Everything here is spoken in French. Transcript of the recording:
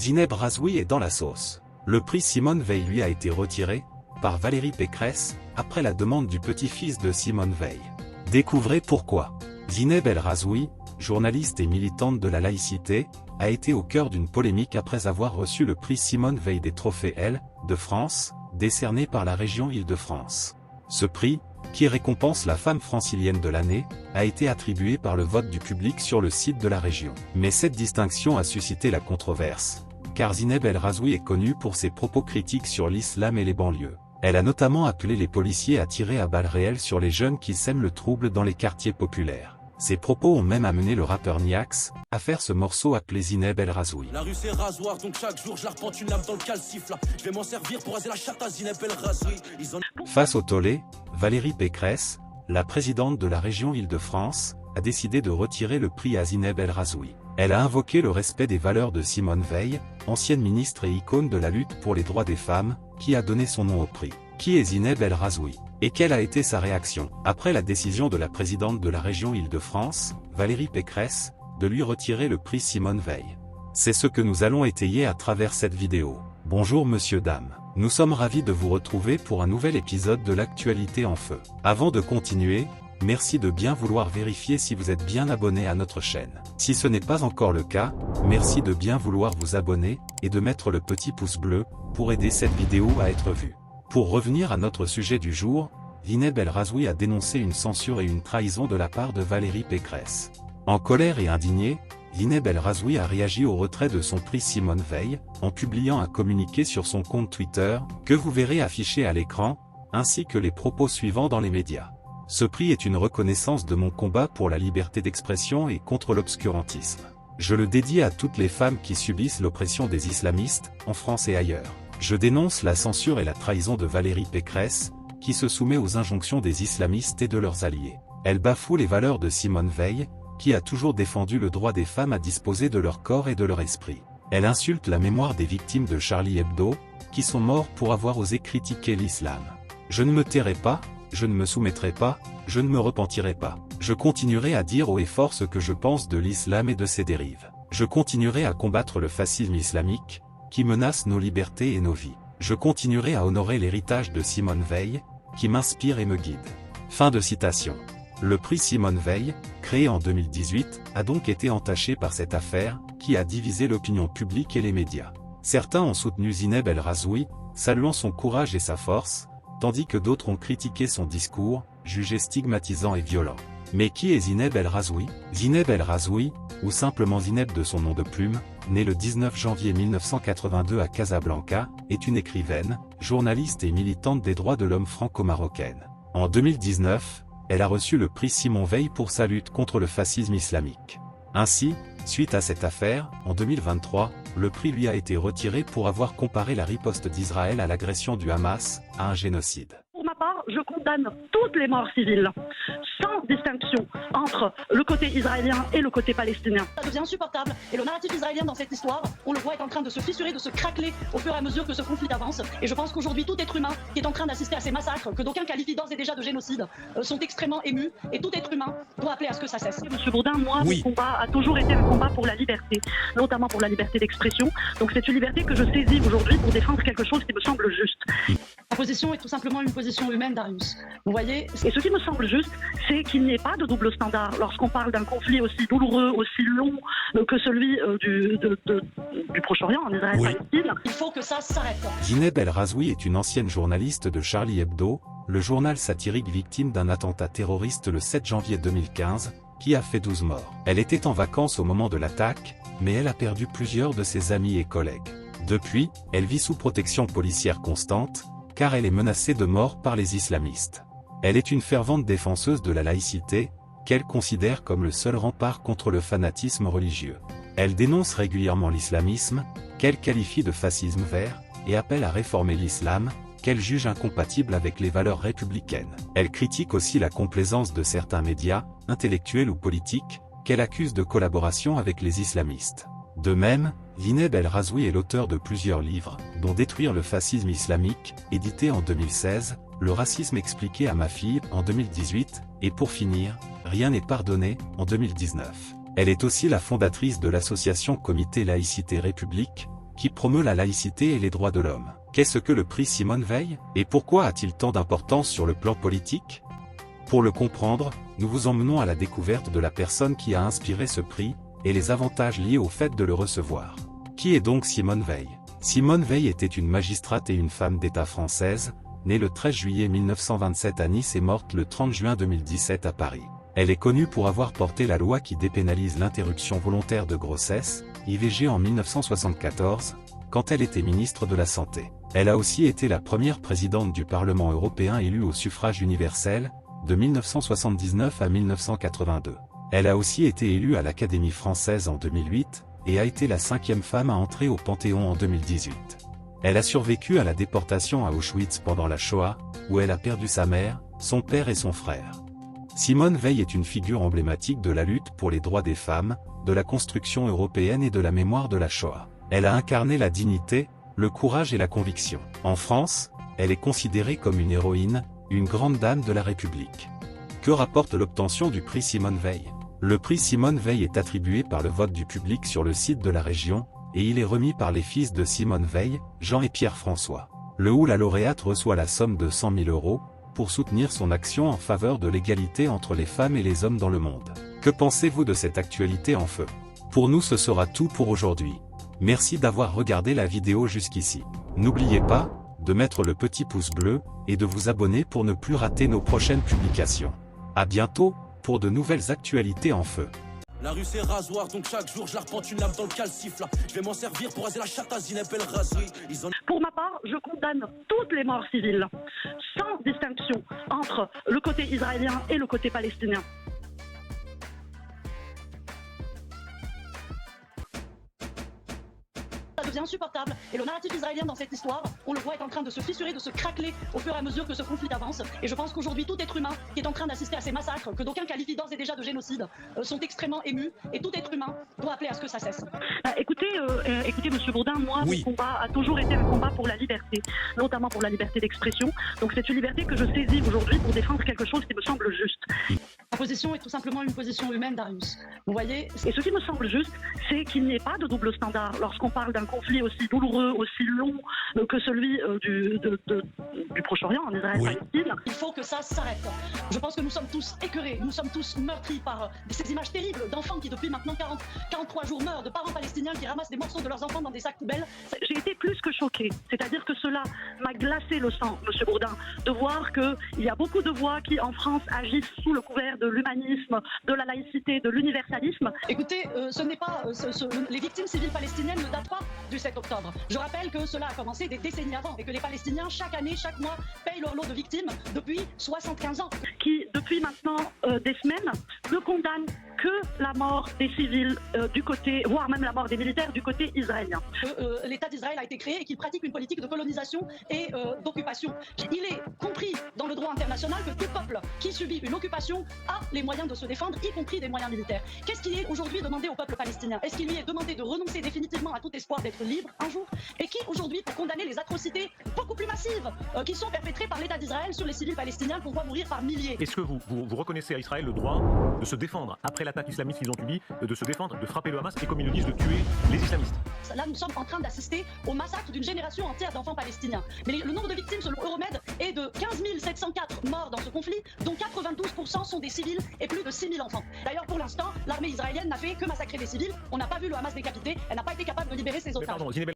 Zineb Razoui est dans la sauce. Le prix Simone Veil lui a été retiré par Valérie Pécresse, après la demande du petit-fils de Simone Veil. Découvrez pourquoi. Zineb El Razoui, journaliste et militante de la laïcité, a été au cœur d'une polémique après avoir reçu le prix Simone Veil des Trophées L de France, décerné par la région Île-de-France. Ce prix, qui récompense la femme francilienne de l'année, a été attribué par le vote du public sur le site de la région. Mais cette distinction a suscité la controverse, car Zineb El Razoui est connue pour ses propos critiques sur l'islam et les banlieues. Elle a notamment appelé les policiers à tirer à balles réelles sur les jeunes qui sèment le trouble dans les quartiers populaires. Ces propos ont même amené le rappeur Niax à faire ce morceau appelé Zineb El Razoui. La rue c'est rasoir, donc chaque jour je la repente une lame dans le calcifle. Je vais m'en servir pour raser la chatte à Zineb El Razoui. Face au tollé, Valérie Pécresse, la présidente de la région Île-de-France, a décidé de retirer le prix à Zineb El Razoui. Elle a invoqué le respect des valeurs de Simone Veil, ancienne ministre et icône de la lutte pour les droits des femmes, qui a donné son nom au prix. Qui est Zineb El Razoui? Et quelle a été sa réaction, après la décision de la présidente de la région Île-de-France, Valérie Pécresse, de lui retirer le prix Simone Veil? C'est ce que nous allons étayer à travers cette vidéo. Bonjour monsieur dame. Nous sommes ravis de vous retrouver pour un nouvel épisode de l'actualité en feu. Avant de continuer, merci de bien vouloir vérifier si vous êtes bien abonné à notre chaîne. Si ce n'est pas encore le cas, merci de bien vouloir vous abonner, et de mettre le petit pouce bleu, pour aider cette vidéo à être vue. Pour revenir à notre sujet du jour, Zineb El Razoui a dénoncé une censure et une trahison de la part de Valérie Pécresse. En colère et indignée, Zineb El Razoui a réagi au retrait de son prix Simone Veil, en publiant un communiqué sur son compte Twitter, que vous verrez affiché à l'écran, ainsi que les propos suivants dans les médias. Ce prix est une reconnaissance de mon combat pour la liberté d'expression et contre l'obscurantisme. Je le dédie à toutes les femmes qui subissent l'oppression des islamistes, en France et ailleurs. Je dénonce la censure et la trahison de Valérie Pécresse, qui se soumet aux injonctions des islamistes et de leurs alliés. Elle bafoue les valeurs de Simone Veil, qui a toujours défendu le droit des femmes à disposer de leur corps et de leur esprit. Elle insulte la mémoire des victimes de Charlie Hebdo, qui sont morts pour avoir osé critiquer l'islam. Je ne me tairai pas, je ne me soumettrai pas, je ne me repentirai pas. Je continuerai à dire haut et fort ce que je pense de l'islam et de ses dérives. Je continuerai à combattre le fascisme islamique, qui menace nos libertés et nos vies. Je continuerai à honorer l'héritage de Simone Veil, qui m'inspire et me guide. Fin de citation. Le prix Simone Veil, créé en 2018, a donc été entaché par cette affaire, qui a divisé l'opinion publique et les médias. Certains ont soutenu Zineb El Razoui, saluant son courage et sa force, tandis que d'autres ont critiqué son discours, jugé stigmatisant et violent. Mais qui est Zineb El Razoui? Zineb El Razoui, ou simplement Zineb de son nom de plume, née le 19 janvier 1982 à Casablanca, est une écrivaine, journaliste et militante des droits de l'homme franco-marocaine. En 2019, elle a reçu le prix Simone Veil pour sa lutte contre le fascisme islamique. Ainsi, suite à cette affaire, en 2023, le prix lui a été retiré pour avoir comparé la riposte d'Israël à l'agression du Hamas, à un génocide. Pour ma part, je condamne toutes les morts civiles, sans distinction entre le côté israélien et le côté palestinien. Ça devient insupportable et le narratif israélien dans cette histoire, on le voit, est en train de se fissurer, de se craqueler au fur et à mesure que ce conflit avance. Et je pense qu'aujourd'hui, tout être humain qui est en train d'assister à ces massacres, que d'aucuns qualifient d'ores et déjà de génocide, sont extrêmement émus et tout être humain doit appeler à ce que ça cesse. Monsieur Bourdin, moi, mon combat a toujours été un combat pour la liberté, notamment pour la liberté d'expression. Donc c'est une liberté que je saisis aujourd'hui pour défendre quelque chose qui me semble juste. Ma position est tout simplement une position humaine, Darius. Vous voyez? Et ce qui me semble juste, c'est qu'il n'y ait pas de double standard lorsqu'on parle d'un conflit aussi douloureux, aussi long que celui du Proche-Orient, en Israël-Palestine. Il faut que ça s'arrête. Zineb El Razoui est une ancienne journaliste de Charlie Hebdo, le journal satirique victime d'un attentat terroriste le 7 janvier 2015, qui a fait 12 morts. Elle était en vacances au moment de l'attaque, mais elle a perdu plusieurs de ses amis et collègues. Depuis, elle vit sous protection policière constante, car elle est menacée de mort par les islamistes. Elle est une fervente défenseuse de la laïcité, qu'elle considère comme le seul rempart contre le fanatisme religieux. Elle dénonce régulièrement l'islamisme, qu'elle qualifie de fascisme vert, et appelle à réformer l'islam, qu'elle juge incompatible avec les valeurs républicaines. Elle critique aussi la complaisance de certains médias, intellectuels ou politiques, qu'elle accuse de collaboration avec les islamistes. De même, Zineb El Razoui est l'auteur de plusieurs livres, dont Détruire le fascisme islamique, édité en 2016, Le racisme expliqué à ma fille, en 2018, et pour finir, Rien n'est pardonné, en 2019. Elle est aussi la fondatrice de l'association Comité Laïcité République, qui promeut la laïcité et les droits de l'homme. Qu'est-ce que le prix Simone Veil, et pourquoi a-t-il tant d'importance sur le plan politique? Pour le comprendre, nous vous emmenons à la découverte de la personne qui a inspiré ce prix, et les avantages liés au fait de le recevoir. Qui est donc Simone Veil? Simone Veil était une magistrate et une femme d'État française, née le 13 juillet 1927 à Nice et morte le 30 juin 2017 à Paris. Elle est connue pour avoir porté la loi qui dépénalise l'interruption volontaire de grossesse, IVG en 1974, quand elle était ministre de la Santé. Elle a aussi été la première présidente du Parlement européen élue au suffrage universel, de 1979 à 1982. Elle a aussi été élue à l'Académie française en 2008, et a été la 5e femme à entrer au Panthéon en 2018. Elle a survécu à la déportation à Auschwitz pendant la Shoah, où elle a perdu sa mère, son père et son frère. Simone Veil est une figure emblématique de la lutte pour les droits des femmes, de la construction européenne et de la mémoire de la Shoah. Elle a incarné la dignité, le courage et la conviction. En France, elle est considérée comme une héroïne, une grande dame de la République. Que rapporte l'obtention du prix Simone Veil? Le prix Simone Veil est attribué par le vote du public sur le site de la région, et il est remis par les fils de Simone Veil, Jean et Pierre François. La lauréate reçoit la somme de 100 000 € pour soutenir son action en faveur de l'égalité entre les femmes et les hommes dans le monde. Que pensez-vous de cette actualité en feu? Pour nous, ce sera tout pour aujourd'hui. Merci d'avoir regardé la vidéo jusqu'ici. N'oubliez pas de mettre le petit pouce bleu et de vous abonner pour ne plus rater nos prochaines publications. À bientôt pour de nouvelles actualités en feu. La rue c'est rasoir, donc chaque jour je l'arpente une lame dans le calcif là. Je vais m'en servir pour raser la chatte à Zineb El Razoui. Pour ma part, je condamne toutes les morts civiles, sans distinction entre le côté israélien et le côté palestinien. Ça devient insupportable et le narratif israélien dans cette histoire, on le voit, est en train de se fissurer, de se craqueler au fur et à mesure que ce conflit avance. Et je pense qu'aujourd'hui, tout être humain qui est en train d'assister à ces massacres, que d'aucuns qualifient d'ores et déjà de génocide, sont extrêmement émus et tout être humain doit appeler à ce que ça cesse. Écoutez, Monsieur Bourdin, moi, mon combat a toujours été un combat pour la liberté, notamment pour la liberté d'expression. Donc c'est une liberté que je saisis aujourd'hui pour défendre quelque chose qui me semble juste. Ma position est tout simplement une position humaine, Darius. Vous voyez? Et ce qui me semble juste, c'est qu'il n'y ait pas de double standard lorsqu'on parle d'un conflit aussi douloureux, aussi long que celui du Proche-Orient, en Israël-Palestine. Il faut que ça s'arrête. Je pense que nous sommes tous écœurés, nous sommes tous meurtris par ces images terribles d'enfants qui depuis maintenant 43 jours meurent, de parents palestiniens qui ramassent des morceaux de leurs enfants dans des sacs poubelles. J'ai été plus que choquée, c'est-à-dire que cela m'a glacé le sang, Monsieur Bourdin, de voir qu'il y a beaucoup de voix qui en France agissent sous le couvert de l'humanisme, de la laïcité, de l'universalisme. Écoutez, ce n'est pas les victimes civiles palestiniennes ne datent pas du 7 octobre. Je rappelle que cela a commencé des décennies avant et que les Palestiniens, chaque année, chaque mois, payent leur lot de victimes depuis 75 ans. Qui, depuis maintenant des semaines, ne condamnent que la mort des civils du côté, voire même la mort des militaires du côté israélien. L'État d'Israël a été créé et qu'il pratique une politique de colonisation et d'occupation. Il est compris dans le droit international que tout peuple qui subit une occupation a les moyens de se défendre, y compris des moyens militaires. Qu'est-ce qui est aujourd'hui demandé au peuple palestinien? Est-ce qu'il lui est demandé de renoncer définitivement à tout espoir d'être libre un jour? Et qui aujourd'hui pour condamner les atrocités beaucoup plus massives qui sont perpétrées par l'État d'Israël sur les civils palestiniens qu'on voit mourir par milliers? Est-ce que vous reconnaissez à Israël le droit de se défendre après l'attaque islamiste qu'ils ont subie, de se défendre, de frapper le Hamas et comme ils le disent, de tuer les islamistes? Là, nous sommes en train d'assister au massacre d'une génération entière d'enfants palestiniens. Mais le nombre de victimes selon Euromed est de 15 704 morts dans ce conflit, dont 92% sont des civils et plus de 6 000 enfants. D'ailleurs, pour l'instant, l'armée israélienne n'a fait que massacrer des civils. On n'a pas vu le Hamas décapité. Elle n'a pas été capable de libérer ses otages.